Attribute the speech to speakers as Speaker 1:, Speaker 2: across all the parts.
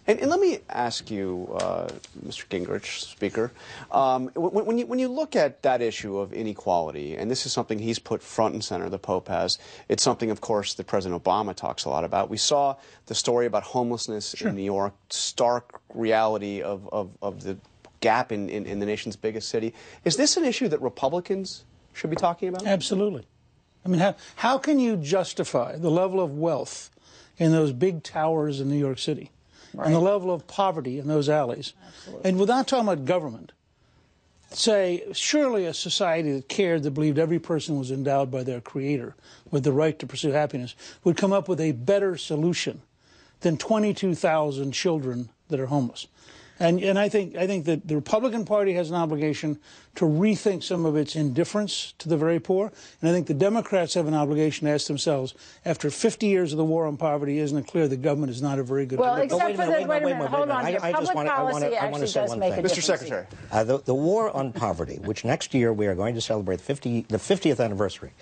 Speaker 1: And let me ask you, Mr. Gingrich, Speaker, when you look at that issue of inequality, and this is something he's put front and center, the Pope has, it's something, of course, that President Obama talks a lot about. We saw the story about homelessness in New York, stark reality of the gap in the nation's biggest city. Is this an issue that Republicans should be talking about?
Speaker 2: Absolutely. I mean, how can you justify the level of wealth in those big towers in New York City? Right. And the level of poverty in those alleys. Absolutely. And without talking about government, say, surely a society that cared, that believed every person was endowed by their creator with the right to pursue happiness, would come up with a better solution than 22,000 children that are homeless. And I think that the Republican Party has an obligation to rethink some of its indifference to the very poor. And I think the Democrats have an obligation to ask themselves, after 50 years of the war on poverty, isn't it clear the government is not a very good...
Speaker 3: Well, except for the... Wait a minute, hold on. Public policy actually does make a difference.
Speaker 1: Mr. Secretary.
Speaker 4: The war on poverty, which next year we are going to celebrate the 50th anniversary,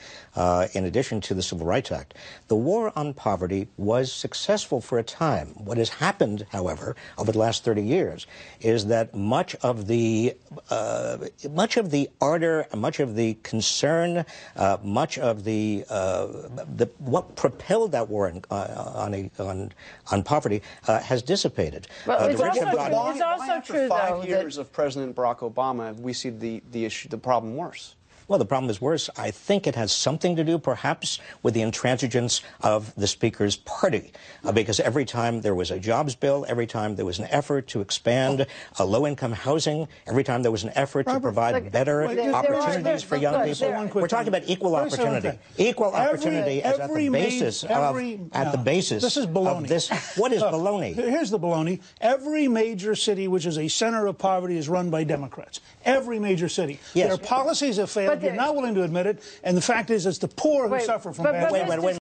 Speaker 4: in addition to the Civil Rights Act, the war on poverty was successful for a time. What has happened, however, over the last 30 years, is that much of the ardor, much of the concern, much of the what propelled that war on poverty has dissipated.
Speaker 3: Well, it's also true, though,
Speaker 1: after 5 years of President Barack Obama, we see the problem worse.
Speaker 4: Well, the problem is worse. I think it has something to do, perhaps, with the intransigence of the Speaker's party. Because every time there was a jobs bill, every time there was an effort to expand low-income housing, every time there was an effort to provide better opportunities for young people. We're talking about equal opportunity. Equal opportunity is at the basis of
Speaker 2: this is baloney.
Speaker 4: This. What is baloney?
Speaker 2: Here's the baloney. Every major city which is a center of poverty is run by Democrats. Every major city.
Speaker 4: Yes.
Speaker 2: Their policies have failed. You're not willing to admit it. And the fact is, it's the poor who suffer from bad.
Speaker 4: Wait.